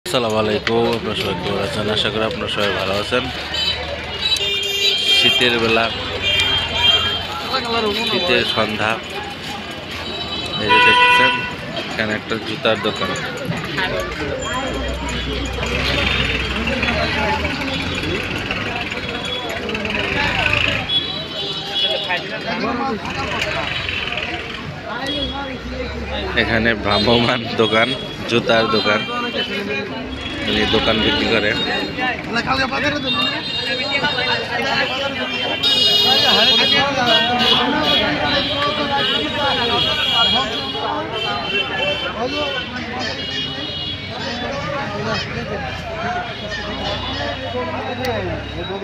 আসসালামু আলাইকুম। আপনার সবাই কেমন আছেন? আশা করি আপনার সবাই ভালো আছেন। শীতের বেলা, শীতের সন্ধ্যা, এই যে দেখছেন এখানে একটা জুতার দোকান। এখানে ভ্রাম্যমান দোকান, জুতার দোকান, দোকান বিক্রি করে।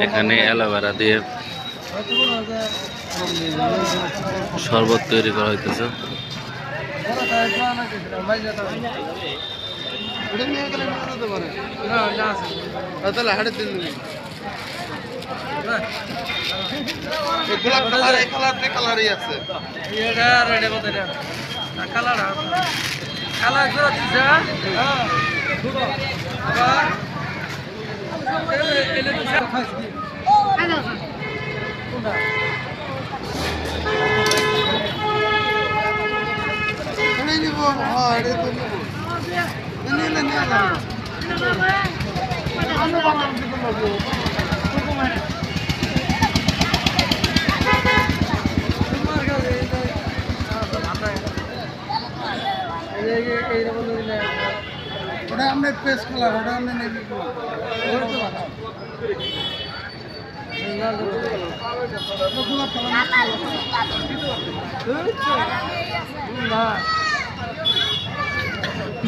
এখানে অ্যালোভেরা দিয়ে শরবত তৈরি করা হইতেছে।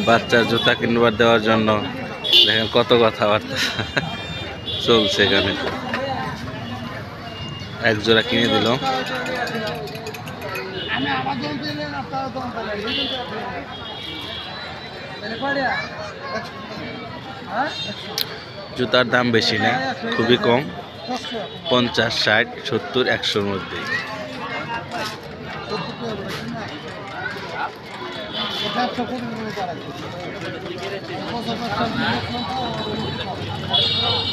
বাচ্চার জুতা কিনবার দেওয়ার জন্য দেখেন কত কথাবার্তা চলছে। এখানে এক জোড়া কিনে দিল। জুতার দাম বেশি না, খুবই কম, 50, 60, 70, 100-র মধ্যে।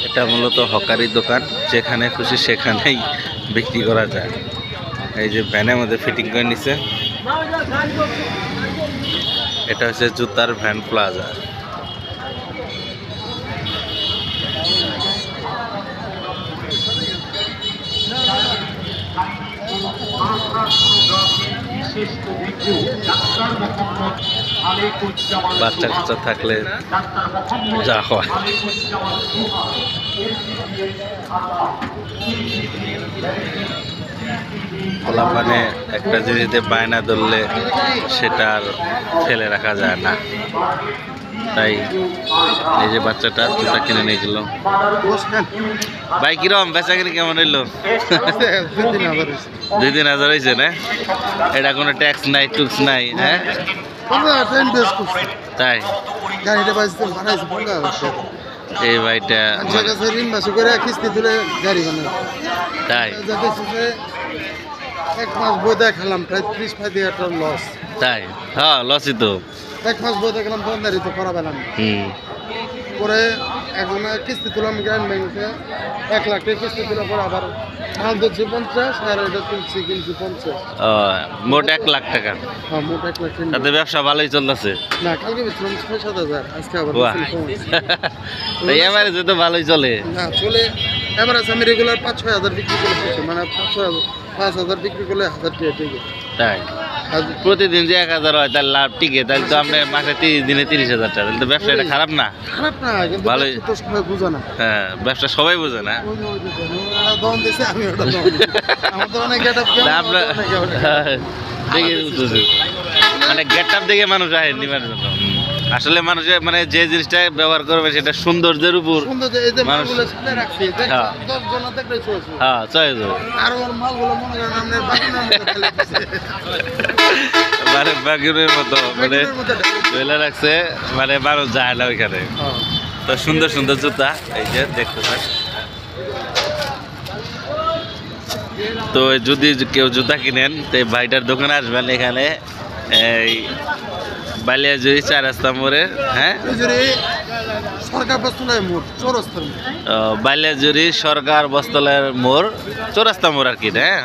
এটা মূলত হকারি দোকান, যেখানে খুশি সেখানেই বিক্রি করা যায়। এই যে ভ্যানের মধ্যে ফিটিং করে নিছে, এটা হচ্ছে জুতার ভ্যান প্লাজা। বাচ্চা কাচ্চা থাকলে যা হয়। মানে একটা জিনিসে বায়না ধরলে সেটা আর ফেলে রাখা যায় না, তাই এই যে বাচ্চাটা জুতা কিনে নিয়ে গেল। ভাই কিরম বেচা কিনে কেমন হইলো? 2-3 হাজার হয়েছে না? এটা কোনো ট্যাক্স নাই, টুক্স নাই? হ্যাঁ, তাই এই ভাইটা তাই 1 মাস বই দেখালাম, প্রায় 30-35 লস। তাই হ্যাঁ, লসই তো। 1 মাস বই দেখালাম, বন্ধারি তো করা পেলাম। পরে এখন কিস্তি তুলাম গ্রামীণ ব্যাংকে, 1 লাখ টাকা কিস্তি তোলার পর আবার মাল দিচ্ছি 50, আর এটা কিনছি 50। মোট 1 লাখ টাকা। হ্যাঁ, মোট 1 লাখ। তাতে ব্যবসা ভালোই চলতেছে না, কালকে বেচলাম 6-7 হাজার, আজকে আবার এবারে যে তো ভালোই চলে না চলে। এবার আছে আমি রেগুলার 5-6 হাজার বিক্রি করে পড়ছি, মানে 5 হাজার বিক্রি করলে 1000 টাকা টিকে। তাই প্রতিদিন যে 1000 হয় তাহলে লাভ টিকে, তাহলে তো আপনি মাসে 30 দিনে 30,000 টাকা, তাহলে তো ব্যবসা এটা খারাপ না? খারাপ না, কিন্তু ভালোই তো সবাই বুঝে না। হ্যাঁ, ব্যবসা সবাই বোঝে না। দম দিছে, আমি ওটা দম আমার তো অনেক গেট আপ আপনার দেখে মানে গেট আপ দেখে মানুষ আসে নিবার জন্য। আসলে মানুষের মানে যে জিনিসটা ব্যবহার করবে সেটা সৌন্দর্যের উপর মানুষ। হ্যাঁ, চয়েস মানে বাগিনের মতো মানে চলে রাখছে, মানে মানুষ যায় না ওইখানে। তো সুন্দর সুন্দর জুতা এই যে দেখতেছেন। তো যদি কেউ জুতা কিনেন তো ভাইটার দোকানে আসবেন, এখানে এই বালিয়াজুরি 4 রাস্তা মোড়ে, হ্যাঁ সরকার বস্তুলায় মোট চৌরাস্তার মোড়। বালিয়াজুরি সরকার বস্তলের মোড়, চৌরাস্তা মোড় আর কি, হ্যাঁ।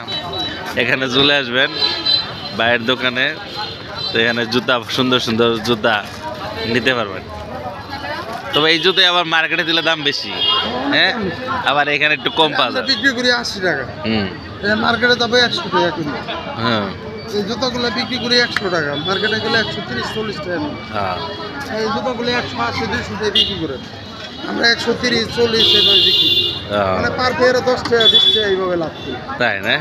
এখানে চলে আসবেন ভাইয়ের দোকানে, তো এখানে জুতা, সুন্দর সুন্দর জুতা নিতে পারবেন। তবে এই জুতো আবার মার্কেটে দিলে দাম বেশি, হ্যাঁ, আবার এখানে একটু কম পাওয়া যায়। বিক্রি করি 80 টাকা, মার্কেটে তবে 100 টাকা কিলো। হ্যাঁ, এই জুতোগুলো বিক্রি করি 100 টাকা, মার্কেটে গেলে 130-40 টাকা নেই। হ্যাঁ, এই জুতোগুলো 180-200 টাকা বিক্রি করে, আমরা 130-40 টাকা বিক্রি করি। মানে পার পেয়ারে 10 টাকা 20 টাকা এইভাবে লাভ করি। তাই না?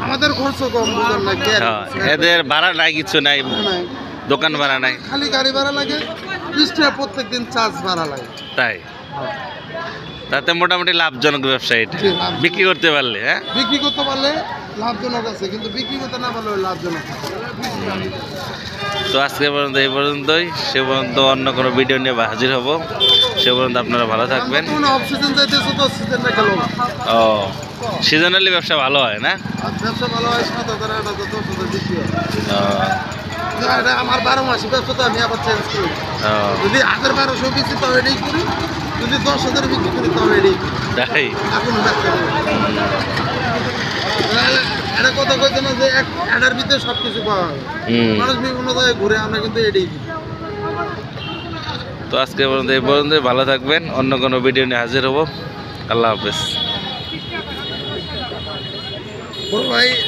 আমাদের খরচ কম, বুঝলেন না? এদের ভাড়া নাই, কিছু নাই, দোকান ভাড়া নাই, খালি গাড়ি ভাড়া লাগে 20 টাকা, প্রত্যেকদিন চার্জ ভাড়া লাগে। তাই তাতে মোটামুটি লাভজনক ব্যবসা এটা, জি, লাভজনক। বিক্রি করতে পারলে, হ্যাঁ। বিক্রি করতে পারলে লাভজনক আছে, কিন্তু বিক্রি করতে না পারলে লাভজনক না। তো আজকে পর্যন্ত এই পর্যন্তই, সে পর্যন্ত অন্য কোনো ভিডিও নিয়ে হাজির হব। সে পর্যন্ত আপনারা ভালো থাকবেন। অফ সিজন যাইতেছে তো, সিজনটা গেল না। ও, সিজনালি ব্যবসা ভালো হয় না? আর ব্যবসা ভালো হয়, 7,000, 8,000, 10,000 বিক্রি হয়। ও, এটা আমার 12 মাসি ব্যবসা, তো আমি আবার চেঞ্জ করি। ও, যদি 1200 বিক্রি তাও এটাই করি, যদি 10,000 বিক্রি করি তাও এটাই করি। তাই এখন ব্যবসা করি। এটা কথা কইতে না যে এটার ভিতরে সব কিছু পাওয়া যাবে। মানুষ বিভিন্ন জায়গায় ঘুরে, আমরা কিন্তু এটাই করি। তো আজকে পর্যন্ত এই পর্যন্তই, ভালো থাকবেন। অন্য কোনো ভিডিও নিয়ে হাজির হব। আল্লাহ হাফেজ। বড় ভাই